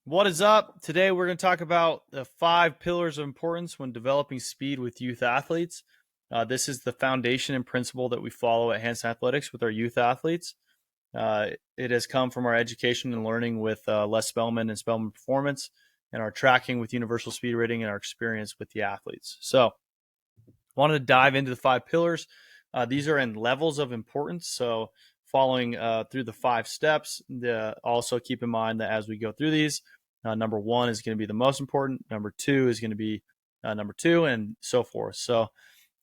What is up? Today we're going to talk about the 5 pillars of importance when developing speed with youth athletes. This is the foundation and principle that we follow at HansenAthletics with our youth athletes. It has come from our education and learning with Les Spellman and Spellman Performance, and our tracking with Universal Speed Rating, and our experience with the athletes. So, I wanted to dive into the 5 pillars. These are in levels of importance. So, following through the 5 steps, also keep in mind that as we go through these, number 1 is going to be the most important. Number 2 is going to be number 2, and so forth. So,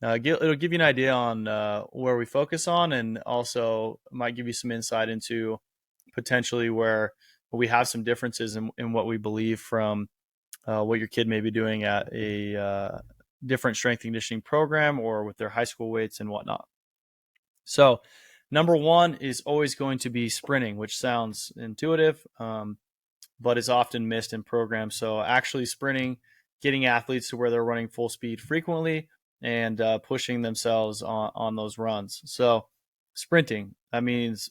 it'll give you an idea on where we focus on, and also might give you some insight into potentially where we have some differences in what we believe from what your kid may be doing at a different strength and conditioning program or with their high school weights and whatnot. So, number 1 is always going to be sprinting, which sounds intuitive, but is often missed in programs. So, actually sprinting, getting athletes to where they're running full speed frequently, and pushing themselves on those runs. So, sprinting, that means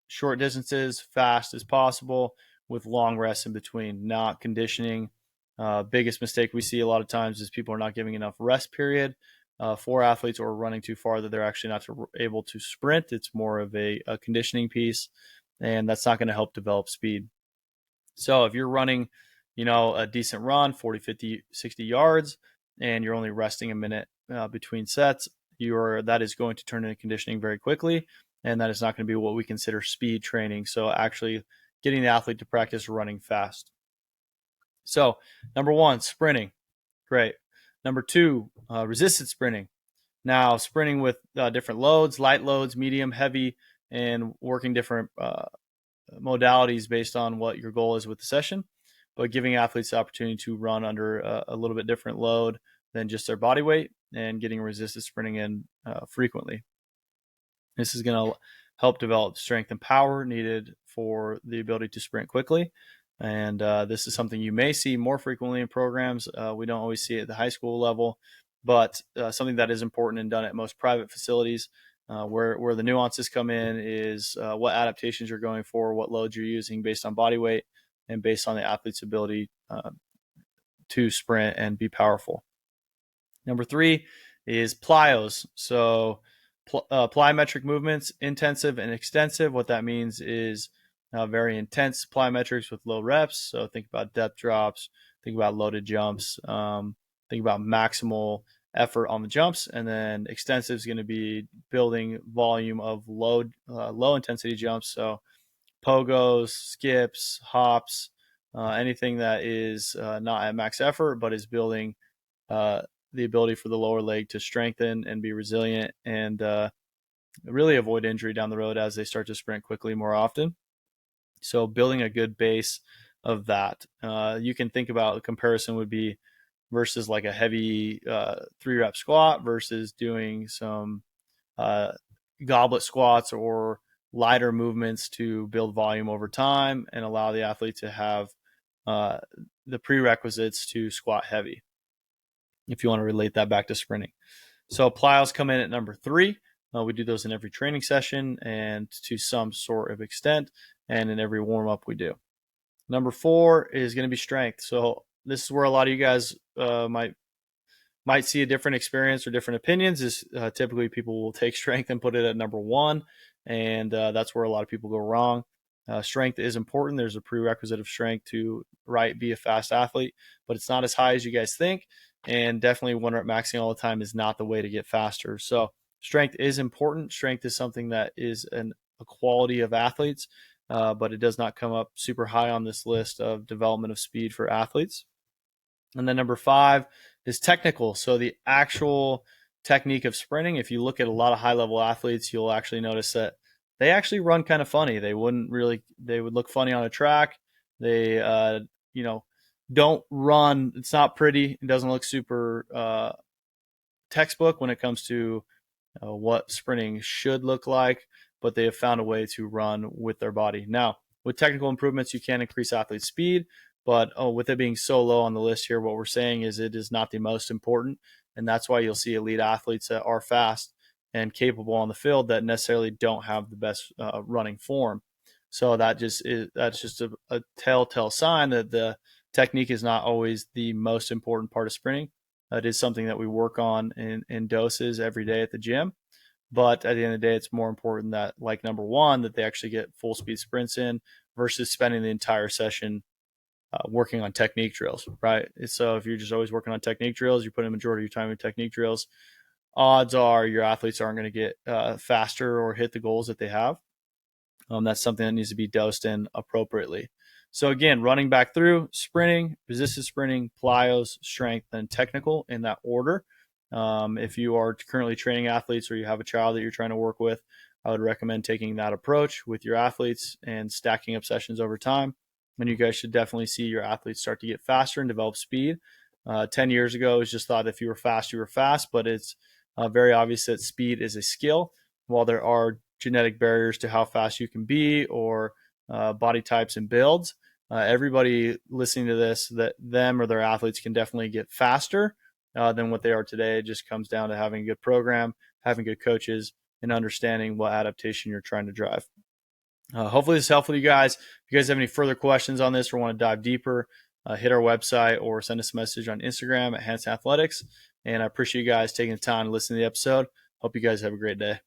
short distances, fast as possible, with long rests in between, not conditioning. Biggest mistake we see a lot of times is people are not giving enough rest period for athletes, or running too far that they're actually not able to sprint. It's more of a conditioning piece, and that's not going to help develop speed. So if you're running, a decent run, 40, 50, 60 yards, and you're only resting a minute between sets, that is going to turn into conditioning very quickly, and that is not going to be what we consider speed training. So actually getting the athlete to practice running fast. So number 1, sprinting. Great. Number 2, resisted sprinting. Now, sprinting with different loads, light loads, medium, heavy, and working different modalities based on what your goal is with the session, but giving athletes the opportunity to run under a little bit different load than just their body weight, and getting resisted sprinting in frequently. This is going to help develop strength and power needed for the ability to sprint quickly. And this is something you may see more frequently in programs. We don't always see it at the high school level, but something that is important and done at most private facilities. Where the nuances come in is what adaptations you're going for, what loads you're using based on body weight, and based on the athlete's ability to sprint and be powerful. Number 3 is plyos. So plyometric movements, intensive and extensive. What that means is very intense plyometrics with low reps. So think about depth drops, think about loaded jumps, think about maximal effort on the jumps. And then extensive is going to be building volume of low intensity jumps. So pogos, skips, hops, anything that is not at max effort, but is building the ability for the lower leg to strengthen and be resilient, and really avoid injury down the road as they start to sprint quickly more often. So building a good base of that. You can think about a comparison would be versus like a heavy 3-rep squat versus doing some goblet squats or lighter movements to build volume over time and allow the athlete to have the prerequisites to squat heavy, if you want to relate that back to sprinting. So plyos come in at number 3. We do those in every training session and to some sort of extent, and in every warm-up we do. Number 4 is going to be strength. So this is where a lot of you guys might see a different experience or different opinions. Is typically people will take strength and put it at number 1, and that's where a lot of people go wrong. Strength is important. There's a prerequisite of strength to be a fast athlete, but it's not as high as you guys think, and definitely 1-rep maxing all the time is not the way to get faster. So strength is important. Strength is something that is a quality of athletes, but it does not come up super high on this list of development of speed for athletes. And then number 5 is technical. So the actual technique of sprinting, if you look at a lot of high-level athletes, you'll actually notice that they actually run kind of funny. They would look funny on a track. They, don't run. It's not pretty. It doesn't look super textbook when it comes to what sprinting should look like, but they have found a way to run with their body. Now, with technical improvements, you can increase athlete speed, but with it being so low on the list here, what we're saying is it is not the most important, and that's why you'll see elite athletes that are fast and capable on the field that necessarily don't have the best running form. So that's just a telltale sign that the technique is not always the most important part of sprinting. It is something that we work on in doses every day at the gym. But at the end of the day, it's more important that, like number one, that they actually get full speed sprints in versus spending the entire session working on technique drills, right? So if you're just always working on technique drills, you're putting a majority of your time in technique drills, odds are your athletes aren't going to get faster or hit the goals that they have. That's something that needs to be dosed in appropriately. So again, running back through, sprinting, resistance sprinting, plyos, strength, and technical in that order. If you are currently training athletes or you have a child that you're trying to work with, I would recommend taking that approach with your athletes and stacking up sessions over time. And you guys should definitely see your athletes start to get faster and develop speed. 10 years ago, it was just thought if you were fast, you were fast, but it's very obvious that speed is a skill. While there are genetic barriers to how fast you can be or body types and builds, everybody listening to this, that them or their athletes can definitely get faster than what they are today. It just comes down to having a good program, having good coaches, and understanding what adaptation you're trying to drive. Hopefully this is helpful to you guys. If you guys have any further questions on this or want to dive deeper, hit our website or send us a message on Instagram at HansenAthletics. And I appreciate you guys taking the time to listen to the episode. Hope you guys have a great day.